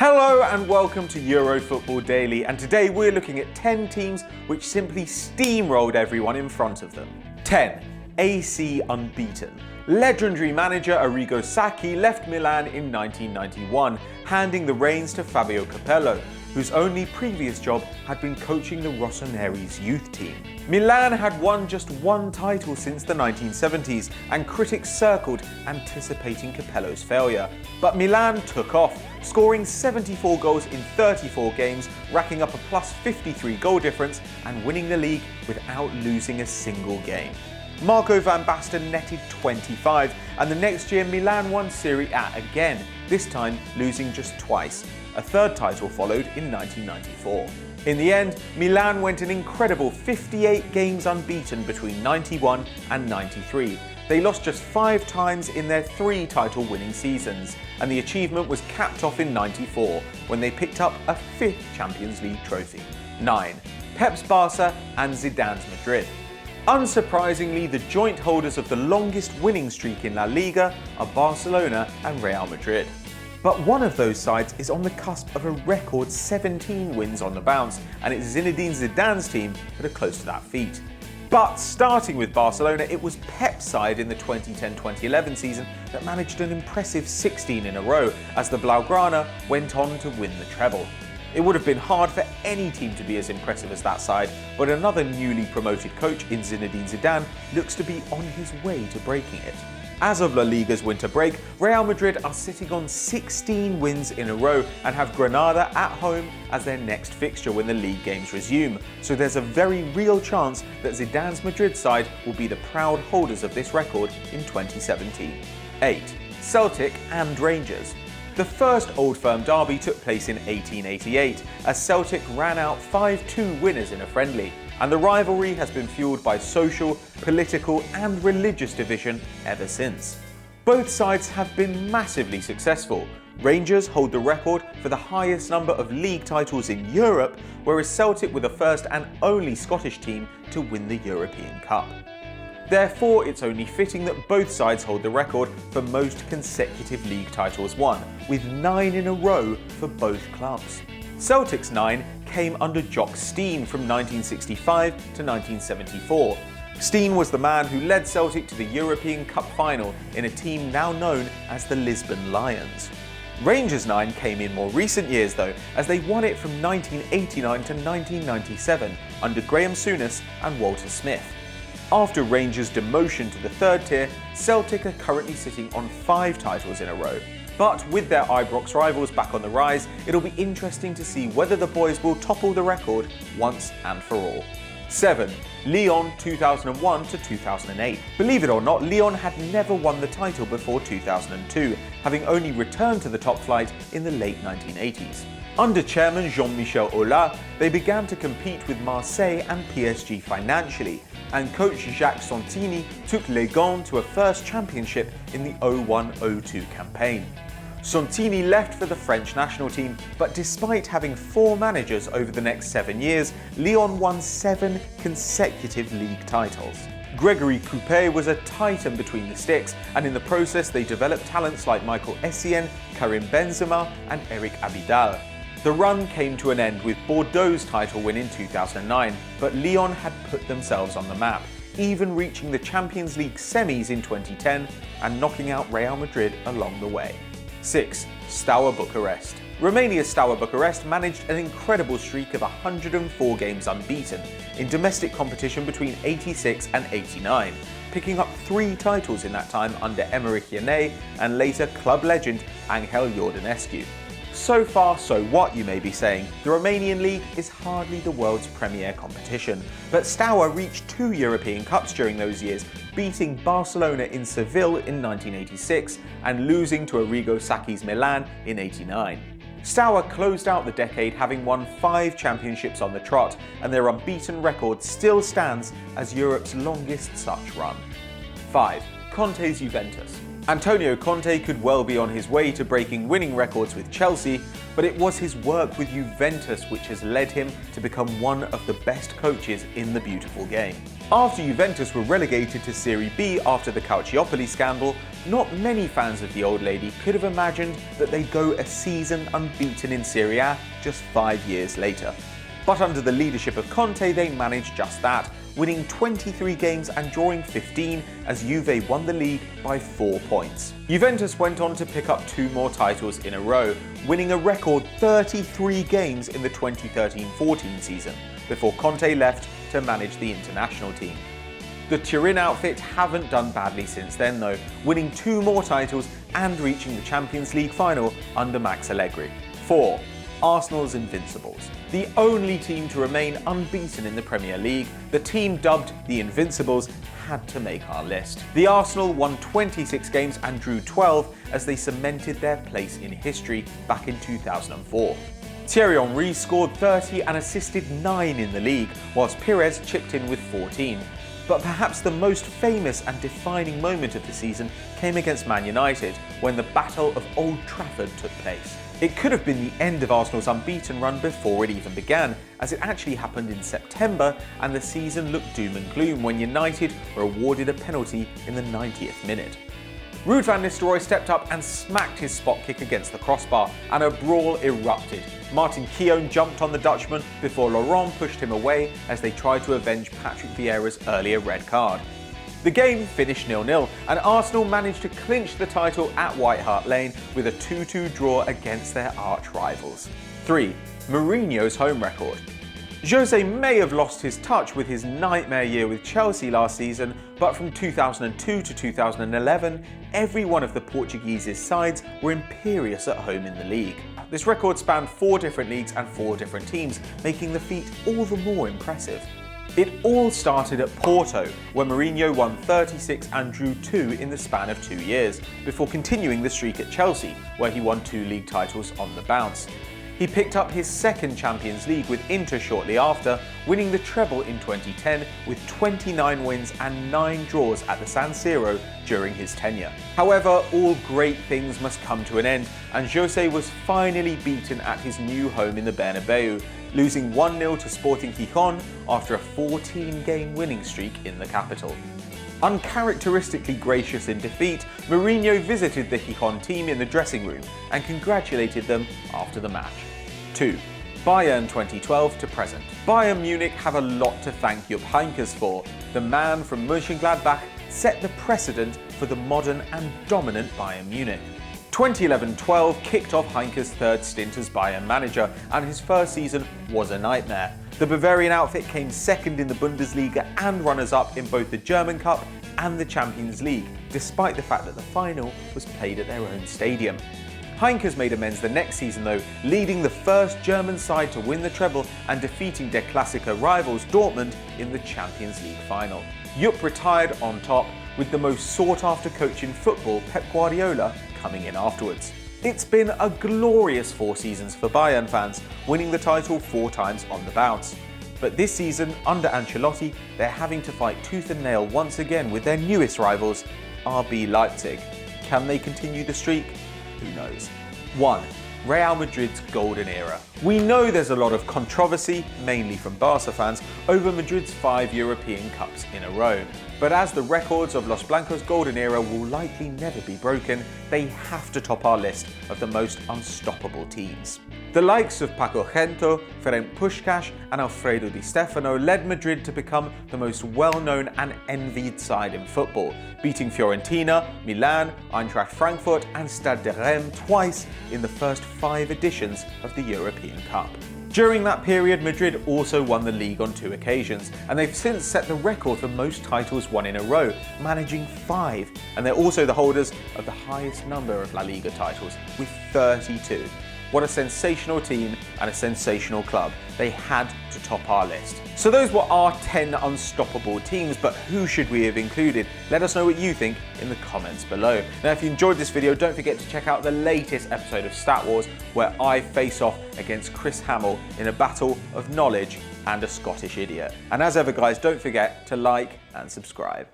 Hello and welcome to Euro Football Daily, and today we're looking at 10 teams which simply steamrolled everyone in front of them. 10. AC Unbeaten. Legendary manager Arrigo Sacchi left Milan in 1991, handing the reins to Fabio Capello, whose only previous job had been coaching the Rossoneri's youth team. Milan had won just one title since the 1970s, and critics circled, anticipating Capello's failure. But Milan took off, scoring 74 goals in 34 games, racking up a plus 53 goal difference, and winning the league without losing a single game. Marco van Basten netted 25, and the next year Milan won Serie A again, this time losing just twice. A third title followed in 1994. In the end, Milan went an incredible 58 games unbeaten between 91 and 93. They lost just 5 times in their 3 title-winning seasons, and the achievement was capped off in 94, when they picked up a 5th Champions League trophy. 9. Pep's Barca and Zidane's Madrid. Unsurprisingly, the joint holders of the longest winning streak in La Liga are Barcelona and Real Madrid. But one of those sides is on the cusp of a record 17 wins on the bounce, and it's Zinedine Zidane's team that are close to that feat. But starting with Barcelona, it was Pep's side in the 2010-2011 season that managed an impressive 16 in a row as the Blaugrana went on to win the treble. It would have been hard for any team to be as impressive as that side, but another newly promoted coach in Zinedine Zidane looks to be on his way to breaking it. As of La Liga's winter break, Real Madrid are sitting on 16 wins in a row and have Granada at home as their next fixture when the league games resume, so there's a very real chance that Zidane's Madrid side will be the proud holders of this record in 2017. 8. Celtic and Rangers. The first Old Firm derby took place in 1888, as Celtic ran out 5-2 winners in a friendly, and the rivalry has been fueled by social, political and religious division ever since. Both sides have been massively successful. Rangers hold the record for the highest number of league titles in Europe, whereas Celtic were the first and only Scottish team to win the European Cup. Therefore, it's only fitting that both sides hold the record for most consecutive league titles won, with 9 in a row for both clubs. Celtic's 9 came under Jock Stein from 1965 to 1974. Stein was the man who led Celtic to the European Cup final in a team now known as the Lisbon Lions. Rangers' 9 came in more recent years though, as they won it from 1989 to 1997 under Graham Souness and Walter Smith. After Rangers' demotion to the third tier, Celtic are currently sitting on 5 titles in a row. But with their Ibrox rivals back on the rise, it'll be interesting to see whether the boys will topple the record once and for all. 7. Lyon 2001 to 2008. Believe it or not, Lyon had never won the title before 2002, having only returned to the top flight in the late 1980s. Under chairman Jean-Michel Aulas, they began to compete with Marseille and PSG financially, and coach Jacques Santini took Les Gants to a first championship in the 01-02 campaign. Santini left for the French national team, but despite having 4 managers over the next 7 years, Lyon won 7 consecutive league titles. Gregory Coupet was a titan between the sticks, and in the process they developed talents like Michael Essien, Karim Benzema and Eric Abidal. The run came to an end with Bordeaux's title win in 2009, but Lyon had put themselves on the map, even reaching the Champions League semis in 2010 and knocking out Real Madrid along the way. 6. Steaua Bucuresti. Romania's Steaua Bucuresti managed an incredible streak of 104 games unbeaten in domestic competition between 86 and 89, picking up 3 titles in that time under Emeric Yannet and later club legend Angel Iordanescu. So far, so what, you may be saying. The Romanian league is hardly the world's premier competition, but Steaua reached 2 European Cups during those years, beating Barcelona in Seville in 1986 and losing to Arrigo Sacchi's Milan in 89. Steaua closed out the decade having won 5 championships on the trot, and their unbeaten record still stands as Europe's longest such run. 5. Conte's Juventus. Antonio Conte could well be on his way to breaking winning records with Chelsea, but it was his work with Juventus which has led him to become one of the best coaches in the beautiful game. After Juventus were relegated to Serie B after the Calciopoli scandal, not many fans of the old lady could have imagined that they'd go a season unbeaten in Serie A just 5 years later. But under the leadership of Conte, they managed just that, winning 23 games and drawing 15 as Juve won the league by 4 points. Juventus went on to pick up 2 more titles in a row, winning a record 33 games in the 2013-14 season, before Conte left to manage the international team. The Turin outfit haven't done badly since then though, winning 2 more titles and reaching the Champions League final under Max Allegri. 4. Arsenal's Invincibles. The only team to remain unbeaten in the Premier League, the team dubbed the Invincibles had to make our list. The Arsenal won 26 games and drew 12 as they cemented their place in history back in 2004. Thierry Henry scored 30 and assisted 9 in the league, whilst Pires chipped in with 14. But perhaps the most famous and defining moment of the season came against Man United, when the Battle of Old Trafford took place. It could have been the end of Arsenal's unbeaten run before it even began, as it actually happened in September and the season looked doom and gloom when United were awarded a penalty in the 90th minute. Ruud van Nistelrooy stepped up and smacked his spot kick against the crossbar, and a brawl erupted. Martin Keown jumped on the Dutchman before Laurent pushed him away as they tried to avenge Patrick Vieira's earlier red card. The game finished 0-0 and Arsenal managed to clinch the title at White Hart Lane with a 2-2 draw against their arch rivals. 3. Mourinho's home record. Jose may have lost his touch with his nightmare year with Chelsea last season, but from 2002 to 2011, every one of the Portuguese's sides were imperious at home in the league. This record spanned 4 different leagues and 4 different teams, making the feat all the more impressive. It all started at Porto, where Mourinho won 36 and drew 2 in the span of 2 years, before continuing the streak at Chelsea, where he won 2 league titles on the bounce. He picked up his second Champions League with Inter shortly after, winning the treble in 2010 with 29 wins and 9 draws at the San Siro during his tenure. However, all great things must come to an end, and Jose was finally beaten at his new home in the Bernabeu, losing 1-0 to Sporting Gijón after a 14-game winning streak in the capital. Uncharacteristically gracious in defeat, Mourinho visited the Gijón team in the dressing room and congratulated them after the match. 2. Bayern 2012 to present. Bayern Munich have a lot to thank Jupp Heynckes for. The man from Mönchengladbach set the precedent for the modern and dominant Bayern Munich. 2011-12 kicked off Heynckes' 3rd stint as Bayern manager, and his first season was a nightmare. The Bavarian outfit came second in the Bundesliga and runners-up in both the German Cup and the Champions League, despite the fact that the final was played at their own stadium. Heynckes made amends the next season though, leading the first German side to win the treble and defeating their Klassiker rivals Dortmund in the Champions League final. Jupp retired on top, with the most sought-after coach in football, Pep Guardiola, coming in afterwards. It's been a glorious 4 seasons for Bayern fans, winning the title 4 times on the bounce. But this season, under Ancelotti, they're having to fight tooth and nail once again with their newest rivals, RB Leipzig. Can they continue the streak? Who knows? 1. Real Madrid's golden era. We know there's a lot of controversy, mainly from Barca fans, over Madrid's 5 European Cups in a row. But as the records of Los Blancos' golden era will likely never be broken, they have to top our list of the most unstoppable teams. The likes of Paco Gento, Ferenc Puskás and Alfredo Di Stefano led Madrid to become the most well-known and envied side in football, beating Fiorentina, Milan, Eintracht Frankfurt and Stade de Reims twice in the first 5 editions of the European Cup. During that period, Madrid also won the league on 2 occasions, and they've since set the record for most titles won in a row, managing 5, and they're also the holders of the highest number of La Liga titles, with 32. What a sensational team and a sensational club. They had to top our list. So those were our 10 unstoppable teams, but who should we have included? Let us know what you think in the comments below. Now, if you enjoyed this video, don't forget to check out the latest episode of Stat Wars, where I face off against Chris Hamill in a battle of knowledge and a Scottish idiot. And as ever guys, don't forget to like and subscribe.